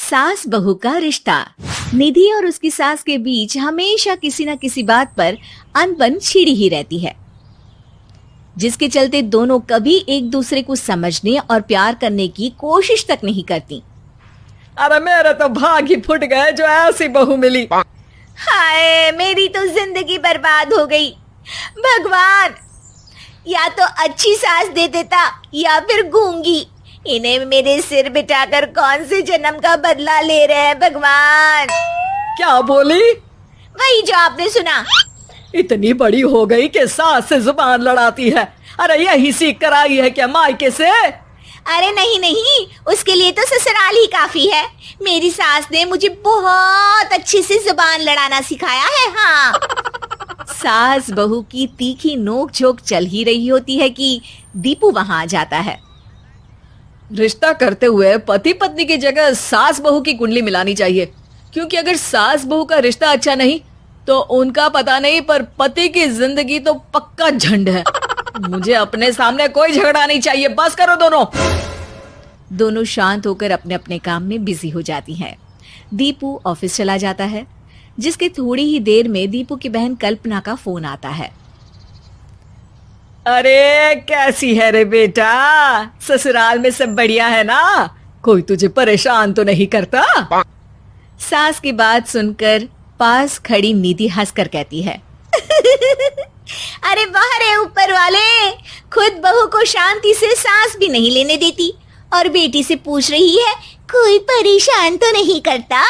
सास बहू का रिश्ता। निधि और उसकी सास के बीच हमेशा किसी न किसी बात पर अनबन छिड़ी ही रहती है, जिसके चलते दोनों कभी एक दूसरे को समझने और प्यार करने की कोशिश तक नहीं करती। अरे मेरे तो भाग ही फुट गए जो ऐसी बहू मिली। हाय, मेरी तो जिंदगी बर्बाद हो गई। भगवान, या तो अच्छी सास दे देता या फिर गूंगी। इन्हें मेरे सिर बिठाकर कौन से जन्म का बदला ले रहे हैं भगवान। क्या बोली? वही जो आपने सुना। इतनी बड़ी हो गई कि सास से जुबान लड़ाती है। अरे यही सीख कर आई है क्या मायके से? अरे नहीं नहीं, उसके लिए तो ससुराल ही काफी है। मेरी सास ने मुझे बहुत अच्छे से जुबान लड़ाना सिखाया है। हाँ। सास बहू की तीखी नोक झोंक चल ही रही होती है कि दीपू वहां आ जाता है। रिश्ता करते हुए पति पत्नी की जगह सास बहू की कुंडली मिलानी चाहिए, क्योंकि अगर सास बहू का रिश्ता अच्छा नहीं तो उनका पता नहीं, पर पति की जिंदगी तो पक्का झंड है। मुझे अपने सामने कोई झगड़ा नहीं चाहिए। बस करो दोनों। दोनों शांत होकर अपने अपने काम में बिजी हो जाती हैं। दीपू ऑफिस चला जाता है, जिसके थोड़ी ही देर में दीपू की बहन कल्पना का फोन आता है। अरे कैसी है रे बेटा? ससुराल में सब बढ़िया है ना? कोई तुझे परेशान तो नहीं करता? सास की बात सुनकर पास खड़ी निधि हंसकर कहती है, अरे वाह रे ऊपर वाले, खुद बहू को शांति से सांस भी नहीं लेने देती और बेटी से पूछ रही है कोई परेशान तो नहीं करता।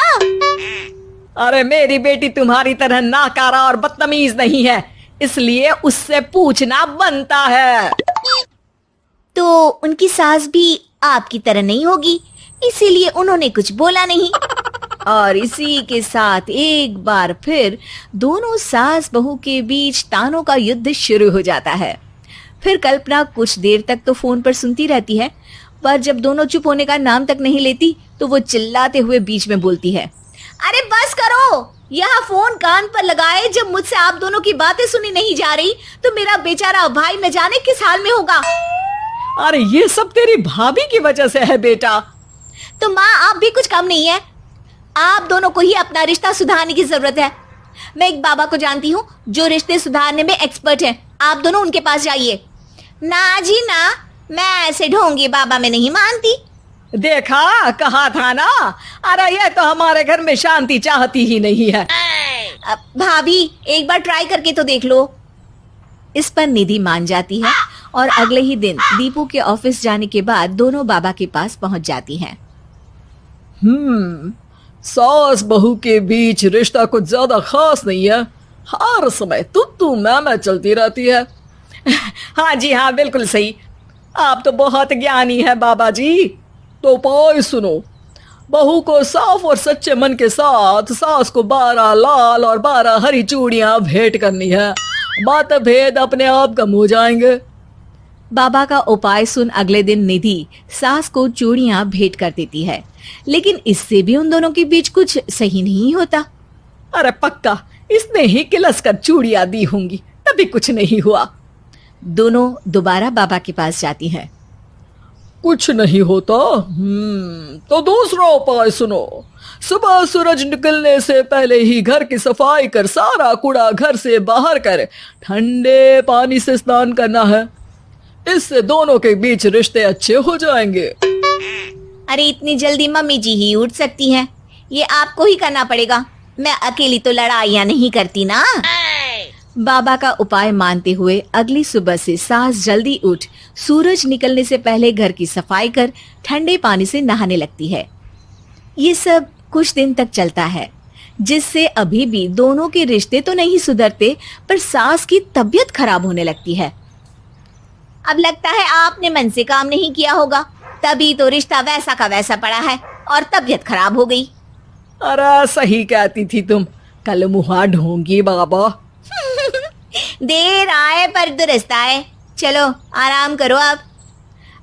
अरे मेरी बेटी तुम्हारी तरह नाकारा और बदतमीज नहीं है, इसलिए उससे पूछना बनता है। तो उनकी सास भी आपकी तरह नहीं होगी, इसीलिए उन्होंने कुछ बोला नहीं। और इसी के साथ एक बार फिर दोनों सास बहू के बीच तानों का युद्ध शुरू हो जाता है। फिर कल्पना कुछ देर तक तो फोन पर सुनती रहती है, पर जब दोनों चुप होने का नाम तक नहीं लेती तो वो चिल्लाते हुए बीच में बोलती है, अरे बस करो, यह फोन कान पर लगाए जब मुझसे आप दोनों की बातें सुनी नहीं जा रही तो मेरा बेचारा भाई न जाने किस हाल में होगा। अरे ये सब तेरी भाभी की वजह से है बेटा। तो माँ, आप भी कुछ कम नहीं है। आप दोनों को ही अपना रिश्ता सुधारने की जरूरत है। मैं एक बाबा को जानती हूँ जो रिश्ते सुधारने में एक्सपर्ट हैं। आप दोनों उनके पास जाइए। ना जी ना, मैं ऐसे ढोंगी बाबा में नहीं मानती। देखा, कहा था ना। अरे ये तो हमारे घर में शांति चाहती ही नहीं है। भाभी, एक बार ट्राई करके तो देख लो। इस पर निधि मान जाती है और अगले ही दिन दीपू के ऑफिस जाने के बाद दोनों बाबा के पास पहुंच जाती हैं। सास बहू के बीच रिश्ता कुछ ज्यादा खास नहीं है। हर समय तू मैं चलती रहती है। हाँ जी हाँ, बिल्कुल सही। आप तो बहुत ज्ञानी है बाबा जी। तो उपाय सुनो। बहू को साफ और सच्चे मन के साथ सास को 12 लाल और 12 हरी चूड़ियां भेंट करनी है। मतभेद अपने आप कम हो जाएंगे। बाबा का उपाय सुन अगले दिन निधि सास को चूड़ियां भेंट कर देती है, लेकिन इससे भी उन दोनों के बीच कुछ सही नहीं होता। अरे पक्का इसने ही किलस कर चूड़ियां दी होंगी, तभी कुछ नहीं हुआ। दोनों दोबारा बाबा के पास जाती हैं। कुछ नहीं होता। तो दूसरा उपाय सुनो। सुबह सूरज निकलने से पहले ही घर की सफाई कर सारा कूड़ा घर से बाहर कर ठंडे पानी से स्नान करना है। इससे दोनों के बीच रिश्ते अच्छे हो जाएंगे। अरे इतनी जल्दी मम्मी जी ही उठ सकती हैं? ये आपको ही करना पड़ेगा। मैं अकेली तो लड़ाइयाँ नहीं करती ना। बाबा का उपाय मानते हुए अगली सुबह से सास जल्दी उठ सूरज निकलने से पहले घर की सफाई कर ठंडे पानी से नहाने लगती है। ये सब कुछ दिन तक चलता है, जिससे अभी भी दोनों के रिश्ते तो नहीं सुधरते, पर सास की तबीयत खराब होने लगती है। अब लगता है आपने मन से काम नहीं किया होगा, तभी तो रिश्ता वैसा का वैसा पड़ा है और तबीयत खराब हो गई। अरे सही कहती थी तुम। कल मुहा ढोंगी बाबा। देर आए पर दुरुस्त आए। चलो आराम करो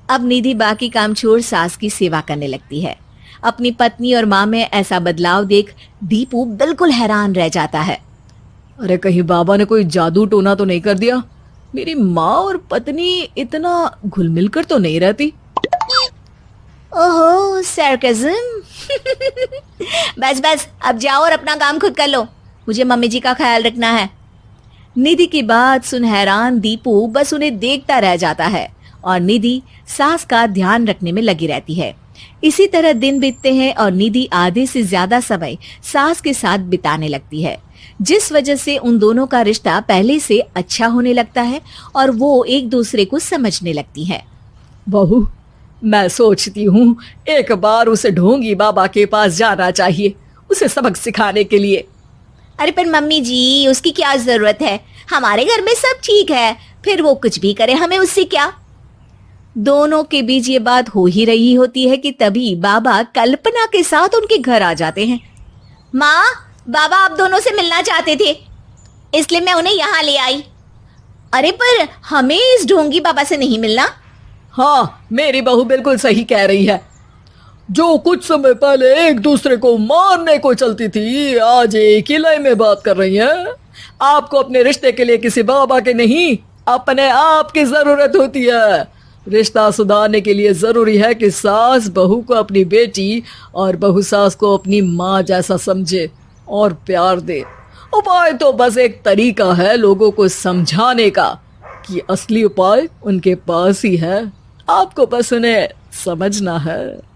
अब निधि बाकी काम छोड़ सास की सेवा करने लगती है। अपनी पत्नी और माँ में ऐसा बदलाव देख दीपू बिल्कुल हैरान रह जाता है। अरे कहीं बाबा ने कोई जादू टोना तो नहीं कर दिया? मेरी माँ और पत्नी इतना घुल मिल कर तो नहीं रहती। ओहो, सरकाज़म। बस बस अब जाओ और अपना काम खुद कर लो, मुझे मम्मी जी का ख्याल रखना है। निधि की बात सुन हैरान दीपू बस उन्हें देखता रह जाता है और निधि सास का ध्यान रखने में लगी रहती है। इसी तरह दिन बीतते हैं और निधि आधे से ज्यादा समय सास के साथ बिताने लगती है, जिस वजह से उन दोनों का रिश्ता पहले से अच्छा होने लगता है और वो एक दूसरे को समझने लगती है। बहू, मैं सोचती हूँ एक बार उसे ढोंगी बाबा के पास जाना चाहिए, उसे सबक सिखाने के लिए। अरे पर मम्मी जी, उसकी क्या जरूरत है, हमारे घर में सब ठीक है, फिर वो कुछ भी करे, हमें उससे क्या। दोनों के बीच ये बात हो ही रही होती है कि तभी बाबा कल्पना के साथ उनके घर आ जाते हैं। माँ, बाबा आप दोनों से मिलना चाहते थे, इसलिए मैं उन्हें यहाँ ले आई। अरे पर हमें इस ढोंगी बाबा से नहीं मिलना। हाँ, मेरी बहू बिल्कुल सही कह रही है। जो कुछ समय पहले एक दूसरे को मारने को चलती थी, आज एक ही लय में बात कर रही है। आपको अपने रिश्ते के लिए किसी बाबा के नहीं, अपने आप की जरूरत होती है। रिश्ता सुधारने के लिए जरूरी है कि सास बहू को अपनी बेटी और बहू सास को अपनी माँ जैसा समझे और प्यार दे। उपाय तो बस एक तरीका है लोगों को समझाने का कि असली उपाय उनके पास ही है, आपको बस उन्हें समझना है।